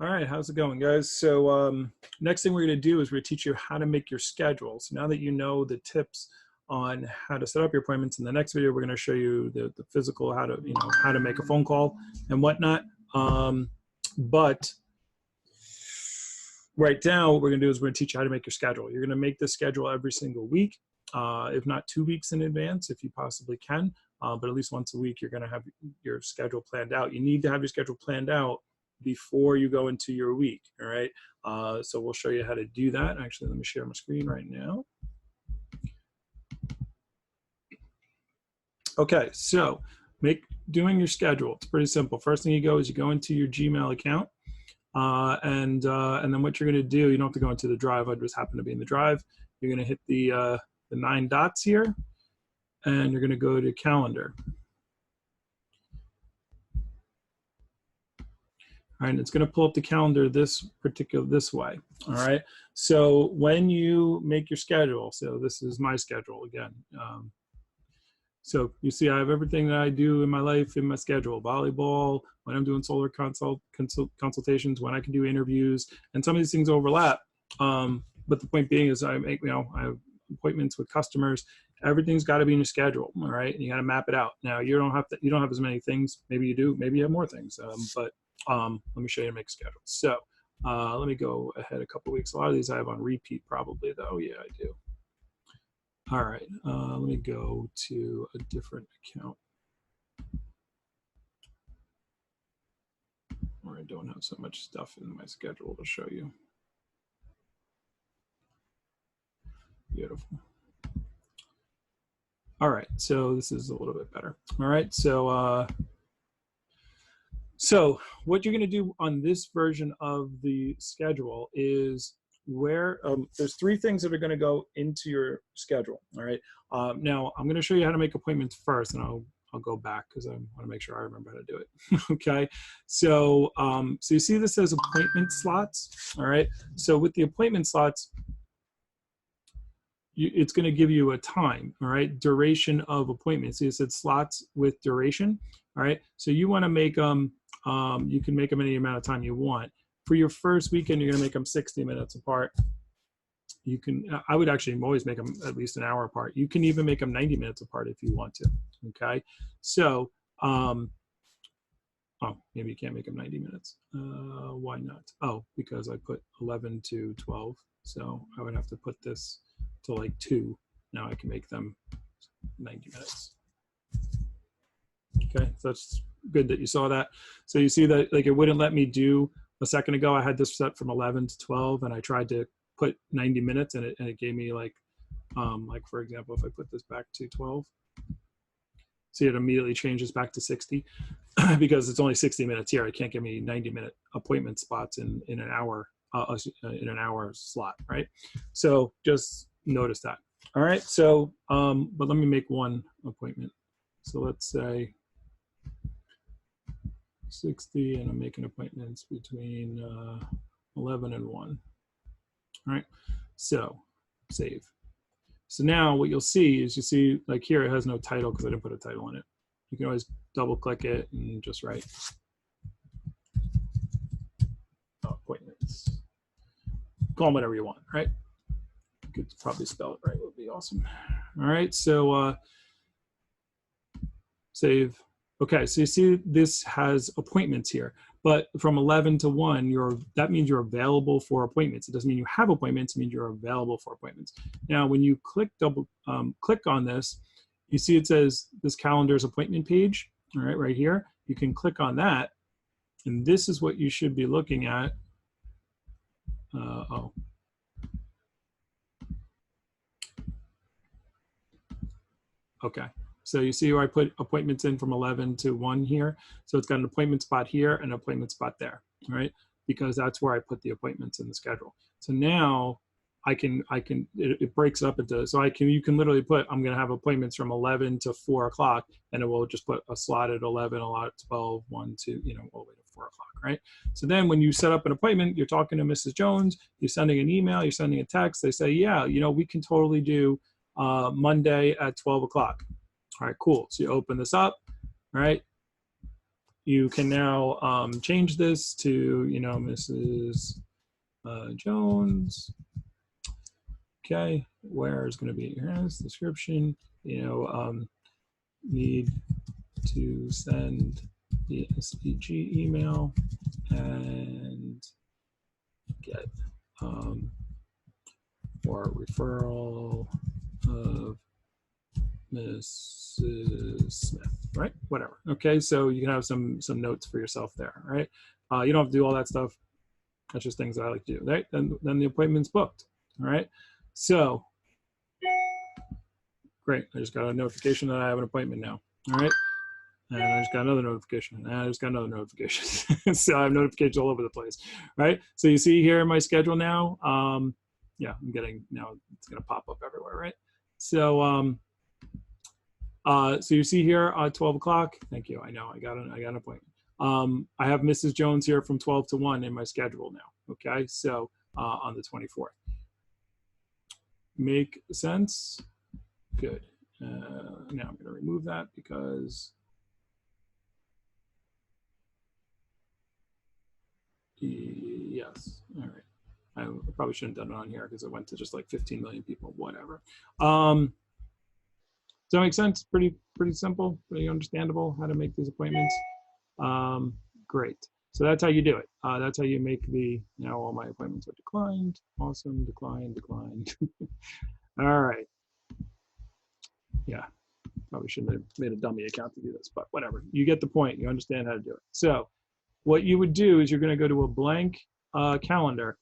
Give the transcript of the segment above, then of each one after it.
All right, how's it going, guys? So next thing we're going to do is we're going to teach you how to make your schedule. So now that you know the tips on how to set up your appointments, in the next video we're going to show you the physical, how to how to make a phone call and whatnot. But right now what we're going to do is we're going to teach you how to make your schedule. You're going to make the schedule every single week, if not 2 weeks in advance, if you possibly can. But at least once a week you're going to have your schedule planned out. You need to have your schedule planned out before you go into your week. All right. So we'll show you how to do that. Actually, let me share my screen right now. Okay, so doing your schedule. It's pretty simple. First thing you go is you go into your Gmail account, and then what you're going to do, you don't have to go into the drive. I just happen to be in the drive. You're going to hit the 9 dots here, and you're going to go to calendar. All right, and it's going to pull up the calendar this way. All right, so when you make your schedule, so this is my schedule again. So you see, I have everything that I do in my life in my schedule: volleyball, when I'm doing solar consultations, when I can do interviews, and some of these things overlap. But the point being is, I have appointments with customers. Everything's got to be in your schedule, all right? And you got to map it out. Now you don't have as many things. Maybe you do. Maybe you have more things. But let me show you how to make a schedule. So let me go ahead a couple weeks. A lot of these I have on repeat probably, though. Yeah, I do. All right, let me go to a different account where I don't have so much stuff in my schedule to show you. Beautiful. All right, so this is a little bit better. All right, so what you're going to do on this version of the schedule is where there's 3 things that are going to go into your schedule. All right. Now I'm going to show you how to make appointments first, and I'll go back because I want to make sure I remember how to do it. Okay. So so you see this says appointment slots. All right. So with the appointment slots, it's going to give you a time. All right. Duration of appointments. See, it said slots with duration. All right. So you want to make them. You can make them any amount of time you want. For your first weekend, you're going to make them 60 minutes apart. You can, I would actually always make them at least an hour apart. You can even make them 90 minutes apart if you want to. Okay. So, oh, maybe you can't make them 90 minutes. Why not? Oh, because I put 11 to 12. So I would have to put this to like 2. Now I can make them 90 minutes. Okay. So that's good that you saw that. So you see that like it wouldn't let me do. A second ago, I had this set from 11 to 12, and I tried to put 90 minutes, and it gave me like for example, if I put this back to 12, see it immediately changes back to 60 because it's only 60 minutes here. It can't give me 90-minute appointment spots in an hour slot, right? So just notice that. All right. So, but let me make one appointment. So let's say 60, and I'm making appointments between 11 and 1. All right, so save. So now what you'll see is, you see like here it has no title because I didn't put a title on it. You can always double click it and just write appointments. Call them whatever you want, right? You could probably spell it right, would be awesome. All right, so save. Okay, so you see this has appointments here, but from 11 to 1, that means you're available for appointments. It doesn't mean you have appointments, it means you're available for appointments. Now, when you click on this, you see it says this calendar's appointment page, all right, right here. You can click on that, and this is what you should be looking at. Okay. So you see where I put appointments in from 11 to 1 here. So it's got an appointment spot here and an appointment spot there, right? Because that's where I put the appointments in the schedule. So now it breaks up into, so you can literally put, I'm going to have appointments from 11 to 4 o'clock, and it will just put a slot at 11, a lot at 12, 1, 2, all the way to 4 o'clock, right? So then when you set up an appointment, you're talking to Mrs. Jones, you're sending an email, you're sending a text, they say, yeah, we can totally do Monday at 12 o'clock. All right, cool. So you open this up, right? you can now change this to, you know, Mrs. Jones. Okay, where is going to be your description? You know, need to send the SPG email and get or referral of Mrs. Smith, right? Whatever. Okay, so you can have some notes for yourself there, right? You don't have to do all that stuff. That's just things I like to do, right? Then the appointment's booked, all right? So, great. I just got a notification that I have an appointment now, all right? And I just got another notification, and I just got another notification. So I have notifications all over the place, right? So you see here in my schedule now, yeah, I'm getting, now it's gonna pop up everywhere, right? So, so you see here 12 o'clock. Thank you. I know I got an appointment. I have Mrs. Jones here from 12 to 1 in my schedule now. Okay, so on the 24th. Make sense? Good. Now I'm going to remove that because yes. All right. I probably shouldn't have done it on here because it went to just like 15 million people. Whatever. Does that make sense? Pretty simple, pretty understandable how to make these appointments. Great. So that's how you do it. That's how you make the, now all my appointments are declined. Awesome, declined. All right. Yeah, probably shouldn't have made a dummy account to do this, but whatever. You get the point. You understand how to do it. So what you would do is you're going to go to a blank calendar.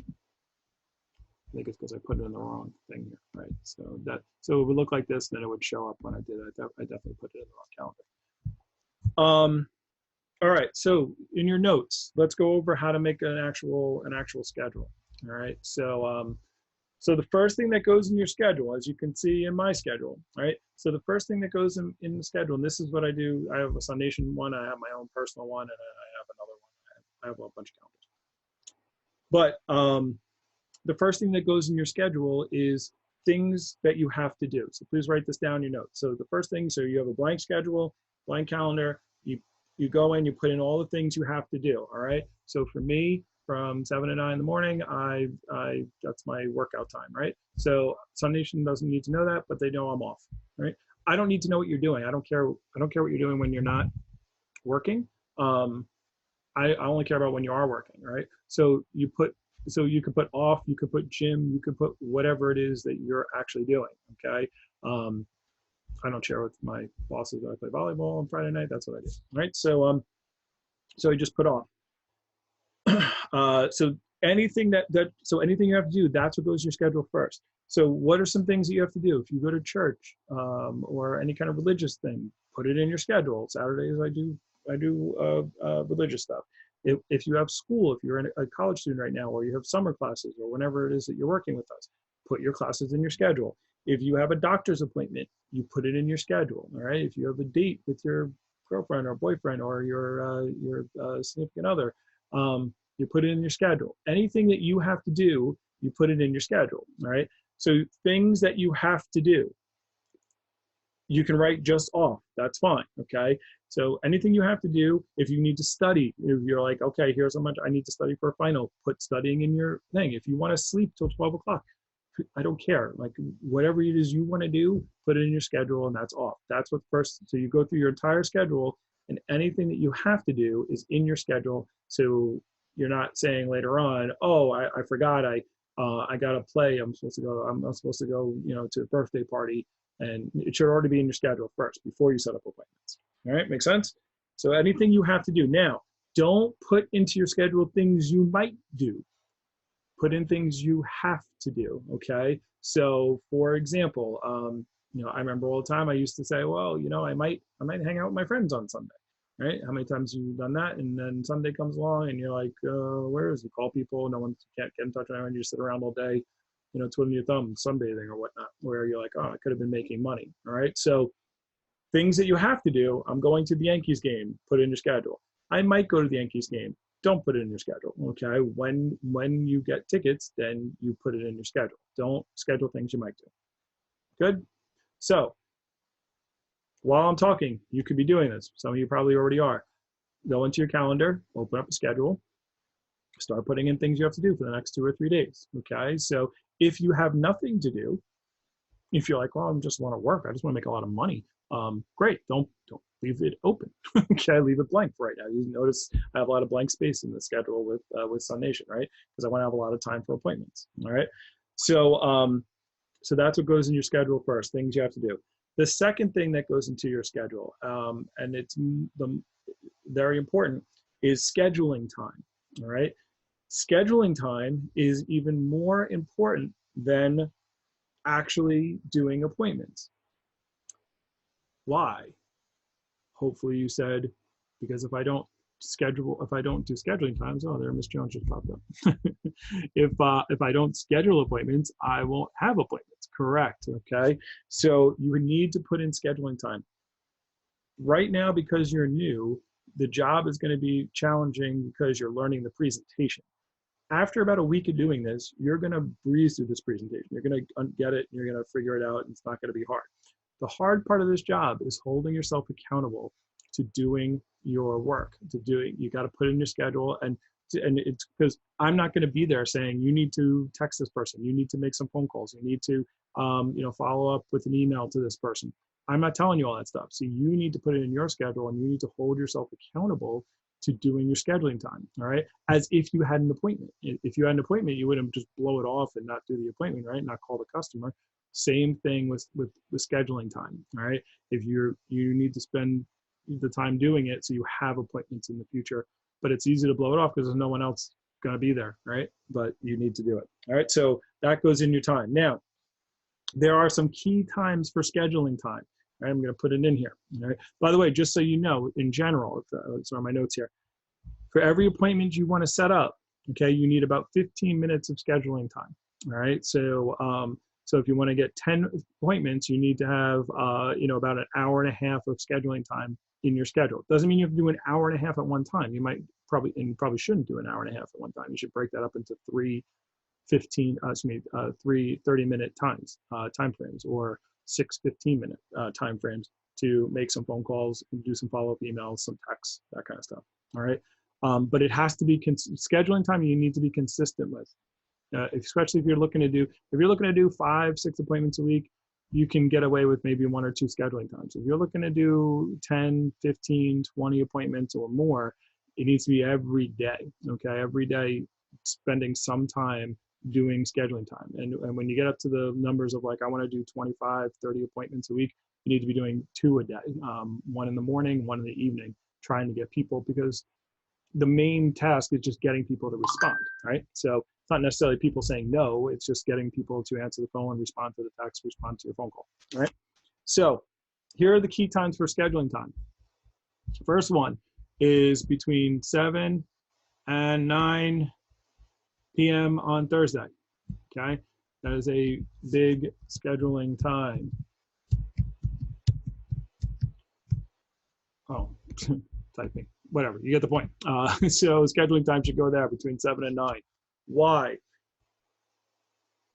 I think it's because I put it in the wrong thing here, right? So it would look like this, then it would show up when I did it. I definitely put it in the wrong calendar. All right, so in your notes, let's go over how to make an actual schedule. All right, so so the first thing that goes in your schedule, as you can see in my schedule, right? So the first thing that goes in the schedule, and this is what I do. I have a Sundation one, I have my own personal one, and I have another one. I have a bunch of calendars. But the first thing that goes in your schedule is things that you have to do. So please write this down in your notes. So the first thing, so you have a blank schedule, blank calendar. You go in, you put in all the things you have to do. All right. So for me, from 7 to 9 in the morning, that's my workout time, right? So Sundation doesn't need to know that, but they know I'm off, right? I don't need to know what you're doing. I don't care what you're doing when you're not working. I only care about when you are working, right? So you could put off, you could put gym, you could put whatever it is that you're actually doing, okay? I don't share with my bosses that I play volleyball on Friday night. That's what I do, right? So, so I just put off. So anything so anything you have to do, that's what goes in your schedule first. So what are some things that you have to do? If you go to church or any kind of religious thing, put it in your schedule. Saturdays I do religious stuff. If you have school, if you're a college student right now, or you have summer classes, or whenever it is that you're working with us, put your classes in your schedule. If you have a doctor's appointment, you put it in your schedule, all right? If you have a date with your girlfriend or boyfriend or your significant other, you put it in your schedule. Anything that you have to do, you put it in your schedule, all right? So things that you have to do, you can write just off, that's fine, okay? So anything you have to do, if you need to study, if you're like, okay, here's how much I need to study for a final, put studying in your thing. If you wanna sleep till 12 o'clock, I don't care. Like whatever it is you want to do, put it in your schedule and that's off. That's what first, so you go through your entire schedule and anything that you have to do is in your schedule. So you're not saying later on, oh, I forgot, I got to play. I'm supposed to go, you know, to a birthday party, and it should already be in your schedule first before you set up appointments. All right, make sense? So anything you have to do. Now, don't put into your schedule things you might do. Put in things you have to do, okay? So for example, you know, I remember all the time I used to say, well, you know, I might hang out with my friends on Sunday, right? How many times have you done that? And then Sunday comes along and you're like, where is it? Call people, no one can't get in touch with anyone, you just sit around all day, you know, twiddling your thumbs, sunbathing or whatnot, where you're like, oh, I could have been making money, all right? So things that you have to do, I'm going to the Yankees game, put it in your schedule. I might go to the Yankees game. Don't put it in your schedule, okay? When you get tickets, then you put it in your schedule. Don't schedule things you might do. Good? So While I'm talking, you could be doing this. Some of you probably already are. Go into your calendar, open up a schedule, start putting in things you have to do for the next 2 or 3 days. Okay, so if you have nothing to do, if you're like, well, I just want to work, I just want to make a lot of money. Great, don't leave it open. Okay, leave it blank for right now. You notice I have a lot of blank space in the schedule with SUNation, right? Because I want to have a lot of time for appointments. All right, so so that's what goes in your schedule first. Things you have to do. The second thing that goes into your schedule, and it's very important, is scheduling time. All right, scheduling time is even more important than actually doing appointments. Why? Hopefully you said, because if I don't do scheduling times, oh, there Miss Jones just popped up. If I don't schedule appointments, I won't have appointments. Correct. Okay. So you would need to put in scheduling time. Right now, because you're new, the job is going to be challenging because you're learning the presentation. After about a week of doing this, you're going to breeze through this presentation. You're going to get it, and you're going to figure it out, and it's not going to be hard. The hard part of this job is holding yourself accountable to doing your work, you got to put in your schedule, and it's because I'm not going to be there saying you need to text this person, you need to make some phone calls, you need to follow up with an email to this person. I'm not telling you all that stuff. So you need to put it in your schedule, and you need to hold yourself accountable to doing your scheduling time, all right? As if you had an appointment. If you had an appointment, you wouldn't just blow it off and not do the appointment, right? Not call the customer. Same thing with scheduling time, all right? If you need to spend the time doing it so you have appointments in the future, but it's easy to blow it off because there's no one else going to be there, right? But you need to do it, all right? So that goes in your time. Now, there are some key times for scheduling time. Right, I'm going to put it in here. All right. By the way, just so you know, in general, so my notes here, for every appointment you want to set up, okay, you need about 15 minutes of scheduling time. All right. So, so if you want to get 10 appointments, you need to have, about an hour and a half of scheduling time in your schedule. Doesn't mean you have to do an hour and a half at one time. You probably shouldn't do an hour and a half at one time. You should break that up into three 30-minute time frames, or 6 15-minute time frames to make some phone calls, do some follow-up emails, some texts, that kind of stuff. All right. But it has to be scheduling time you need to be consistent with. Especially if you're looking to do 5 6 appointments a week, you can get away with maybe 1 or 2 scheduling times. If you're looking to do 10, 15, 20 appointments or more, it needs to be every day. Okay. Every day, spending some time doing scheduling time. And when you get up to the numbers of like, I want to do 25, 30 appointments a week, you need to be doing 2 a day, 1 in the morning, 1 in the evening, trying to get people, because the main task is just getting people to respond, right? So it's not necessarily people saying no, it's just getting people to answer the phone, respond to the text, respond to your phone call, right? So here are the key times for scheduling time. First one is between 7 and 9 p.m. on Thursday, okay? That is a big scheduling time. Oh, typing, whatever, you get the point. So scheduling time should go there between 7 and 9. Why?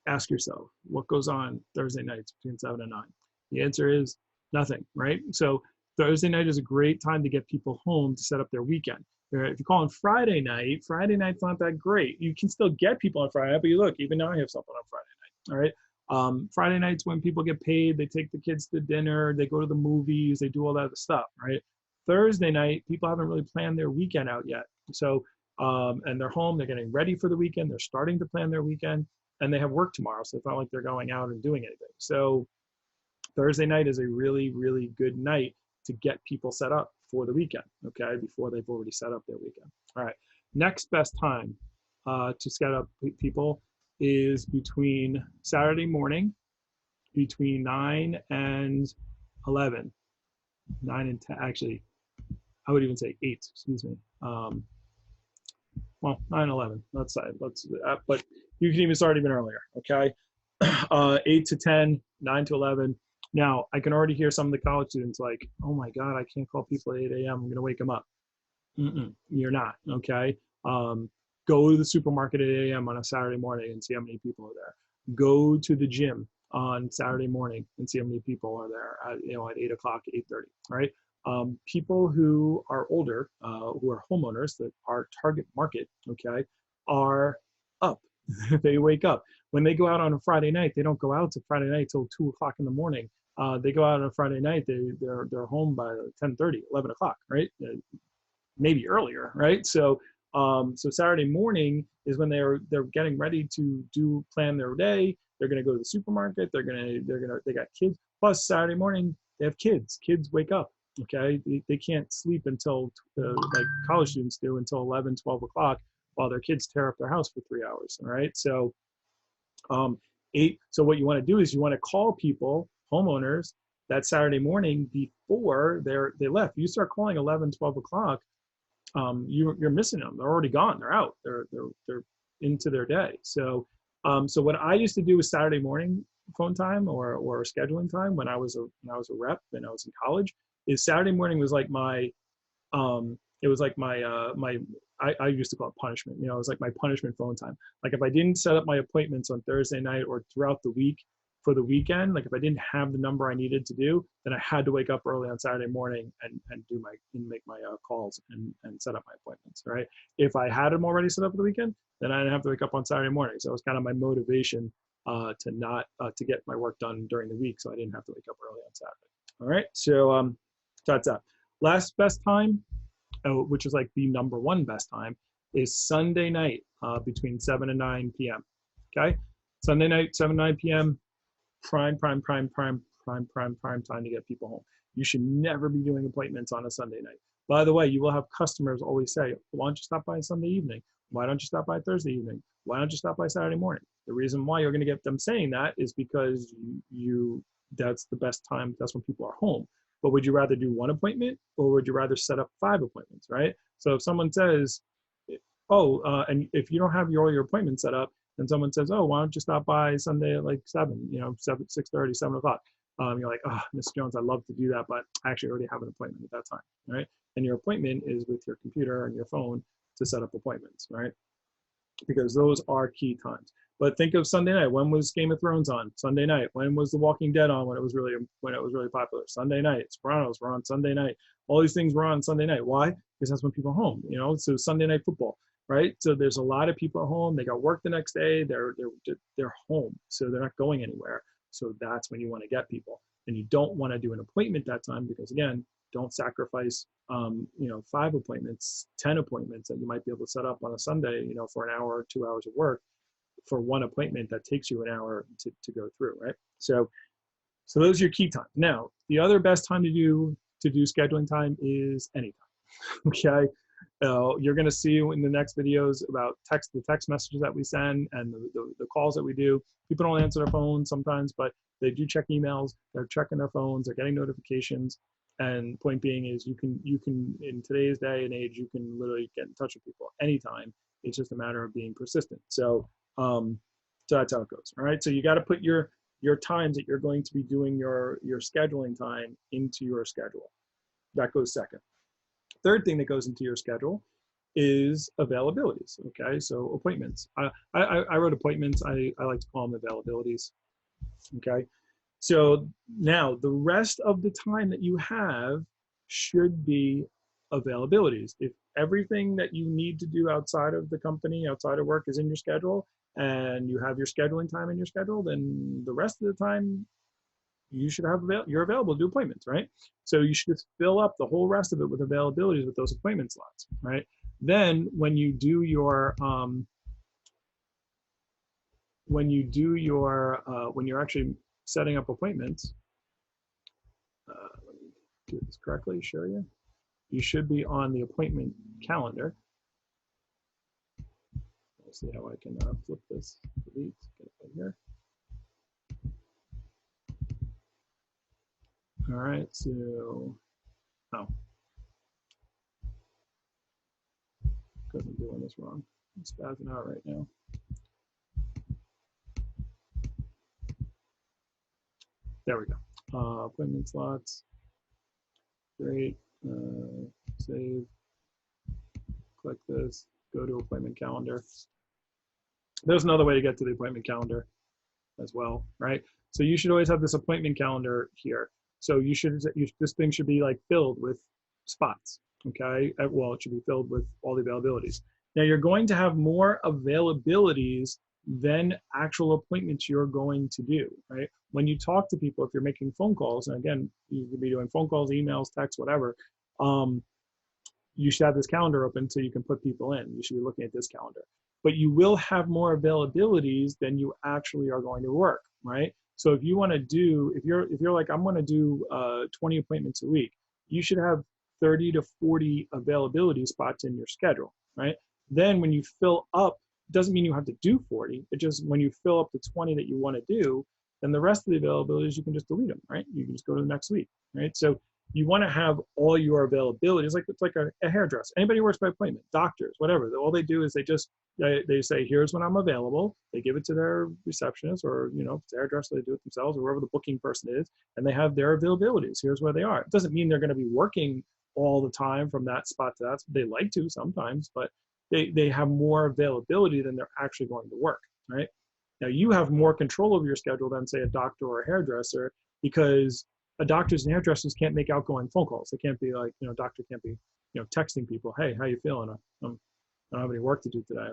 Ask yourself, what goes on Thursday nights between 7 and 9? The answer is nothing, right? So Thursday night is a great time to get people home to set up their weekend. If you call on Friday night's not that great. You can still get people on Friday night, but look, even now I have something on Friday night, all right? Friday night's when people get paid, they take the kids to dinner, they go to the movies, they do all that stuff, right? Thursday night, people haven't really planned their weekend out yet. So, and they're home, they're getting ready for the weekend, they're starting to plan their weekend, and they have work tomorrow, so it's not like they're going out and doing anything. So Thursday night is a really, really good night to get people set up for the weekend, okay, before they've already set up their weekend. All right, next best time to set up people is between Saturday morning, between 9 and 11. 9 and 10, actually, I would even say 8, excuse me. Well, 9, 11, let's say, but you can even start even earlier, okay? 8 to 10, 9 to 11. Now, I can already hear some of the college students like, oh my God, I can't call people at 8 a.m. I'm gonna wake them up. You're not, okay? Go to the supermarket at 8 a.m. on a Saturday morning and see how many people are there. Go to the gym on Saturday morning and see how many people are there at, you know, at 8 o'clock, 8:30, right? People who are older, who are homeowners, that are target market, okay, are up. They wake up. When they go out on a Friday night, they don't go out to Friday night till 2 o'clock in the morning. They go out on a Friday night, they're home by 10:30, 11 o'clock, right? Maybe earlier, right? So Saturday morning is when they're getting ready to plan their day. They're going to go to the supermarket. They got kids. Plus Saturday morning they have kids. Kids wake up. Okay, they can't sleep until like college students do, until 11, 12 o'clock, while their kids tear up their house for 3 hours. All right, so so what you want to do is you want to call people, homeowners, that Saturday morning before they left. You start calling 11, 12 o'clock. You're missing them. They're already gone. They're out. They're into their day. So what I used to do with Saturday morning phone time or scheduling time when I was a rep and I was in college, is Saturday morning was like my it was like my I used to call it punishment. You know, it was like my punishment phone time. Like if I didn't set up my appointments on Thursday night or throughout the week for the weekend, like if I didn't have the number I needed to do, then I had to wake up early on Saturday morning and make my calls and set up my appointments, right? If I had them already set up for the weekend, then I didn't have to wake up on Saturday morning. So it was kind of my motivation to get my work done during the week, so I didn't have to wake up early on Saturday. All right, so that's that. Last best time, which is like the number one best time, is Sunday night between 7 and 9 p.m. Okay, Sunday night, 7 9 p.m. Prime time to get people home. You should never be doing appointments on a Sunday night. By the way, you will have customers always say, why don't you stop by Sunday evening? Why don't you stop by Thursday evening? Why don't you stop by Saturday morning? The reason why you're going to get them saying that is because that's the best time. That's when people are home. But would you rather do one appointment, or would you rather set up 5 appointments, right? So if someone says, and if you don't have all your appointments set up, and someone says, oh, why don't you stop by Sunday at like 7, 6:30, 7 o'clock. You're like, oh, Ms. Jones, I'd love to do that, but I actually already have an appointment at that time, right? And your appointment is with your computer and your phone to set up appointments, right? Because those are key times. But think of Sunday night. When was Game of Thrones on? Sunday night. When was The Walking Dead on? When it was really popular? Sunday night. Sopranos were on Sunday night. All these things were on Sunday night. Why? Because that's when people are home. So Sunday night football, right? So there's a lot of people at home. They got work the next day. They're home, so they're not going anywhere. So that's when you want to get people, and you don't want to do an appointment that time, because again, don't sacrifice 5 appointments, 10 appointments that you might be able to set up on a Sunday, for an hour or 2 hours of work for one appointment that takes you an hour to go through, right? So those are your key times. Now, the other best time to do scheduling time is anytime. Okay. You're going to see in the next videos about the text messages that we send and the calls that we do. People don't answer their phones sometimes, but they do check emails. They're checking their phones. They're getting notifications. And point being is you can in today's day and age, you can literally get in touch with people anytime. It's just a matter of being persistent. So that's how it goes. All right. So you got to put your times that you're going to be doing your scheduling time into your schedule. That goes second. Third thing that goes into your schedule is availabilities. Okay, so appointments. I wrote appointments. I like to call them availabilities. Okay, so now the rest of the time that you have should be availabilities. If everything that you need to do outside of the company, outside of work, is in your schedule, and you have your scheduling time in your schedule, then the rest of the time you should have you're available to do appointments, right? So you should just fill up the whole rest of it with availabilities with those appointment slots, right? Then when you do your when you're actually setting up appointments, let me do this correctly, show you. You should be on the appointment calendar. Let's see how I can flip this, delete, get it in here. All right, so, because I'm doing this wrong. I'm spazzing out right now. There we go. Appointment slots. Great. Save. Click this. Go to appointment calendar. There's another way to get to the appointment calendar. as well, right? So you should always have this appointment calendar here. So this thing should be like filled with spots, okay? Well, it should be filled with all the availabilities. Now you're going to have more availabilities than actual appointments you're going to do, right? When you talk to people, if you're making phone calls, and again, you could be doing phone calls, emails, texts, whatever, you should have this calendar open so you can put people in. You should be looking at this calendar. But you will have more availabilities than you actually are going to work, right? So if you want to do, if you're like, I'm going to do 20 appointments a week, you should have 30 to 40 availability spots in your schedule, right? Then when you fill up, doesn't mean you have to do 40. It just, when you fill up the 20 that you want to do, then the rest of the availabilities, you can just delete them, right? You can just go to the next week, right? So you want to have all your availability. It's like a hairdresser. Anybody who works by appointment, doctors, whatever. All they do is they say, here's when I'm available. They give it to their receptionist, or, you know, if it's a hairdresser, they do it themselves, or whoever the booking person is, and they have their availabilities. Here's where they are. It doesn't mean they're going to be working all the time from that spot to that. They like to sometimes, but they have more availability than they're actually going to work, right? Now you have more control over your schedule than, say, a doctor or a hairdresser, because doctors and hairdressers can't make outgoing phone calls. They can't be like, you know, doctor can't be, you know, texting people, hey, how you feeling? I don't have any work to do today.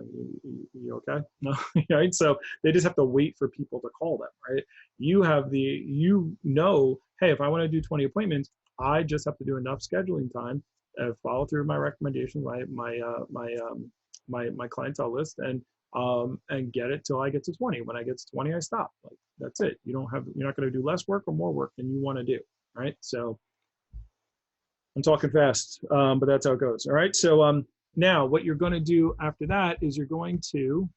You okay? No, right? So they just have to wait for people to call them, right? You have you know, hey, if I want to do 20 appointments, I just have to do enough scheduling time, follow through my recommendations, my clientele list, and get it till I get to 20. When I get to 20, I stop. Like, that's it. You're not going to do less work or more work than you want to do, right? So I'm talking fast, but that's how it goes. All right. So now what you're going to do after that is you're going to,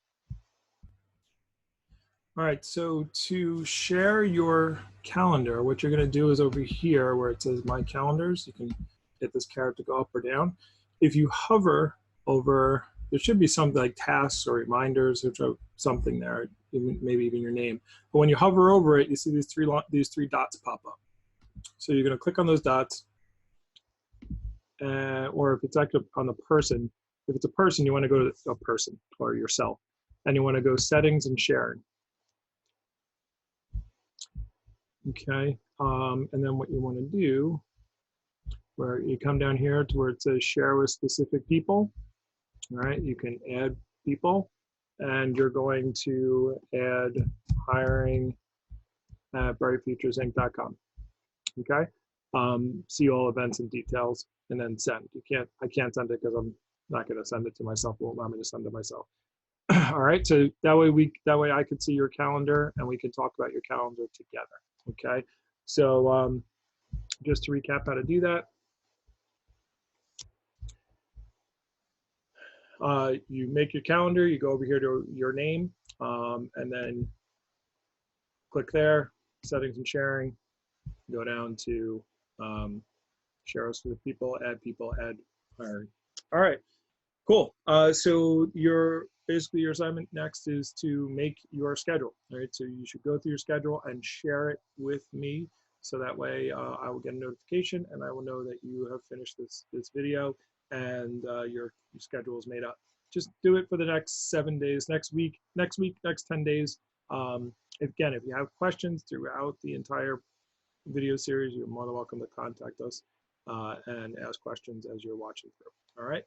all right, so to share your calendar, what you're going to do is over here where it says My Calendars, you can hit this caret to go up or down. If you hover over, there should be something like tasks or reminders, which are something there, maybe even your name. But when you hover over it, you see these three dots pop up. So you're going to click on those dots, or if it's actually on the person, if it's a person, you want to go to a person or yourself, and you want to go Settings and Sharing. Okay, and then what you want to do, where you come down here to where it says Share with Specific People, all right, you can add people, and you're going to add hiring at brightfuturesinc.com. Okay, see all events and details, and then send. I can't send it because I'm not going to send it to myself. It won't allow me to send it myself. All right, so that way I could see your calendar and we can talk about your calendar together. Okay, so just to recap how to do that. You make your calendar, you go over here to your name, and then click there, Settings and Sharing, go down to Share us with people, add hiring. All right, cool. So basically your assignment next is to make your schedule. All right, so you should go through your schedule and share it with me, so that way I will get a notification and I will know that you have finished this video and your schedule is made up. Just do it for the next 7 days, next week, next 10 days. Again, if you have questions throughout the entire video series, you're more than welcome to contact us and ask questions as you're watching through. All right,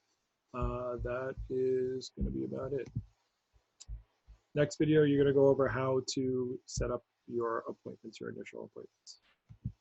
that is going to be about it. Next video, you're going to go over how to set up your appointments, your initial appointments.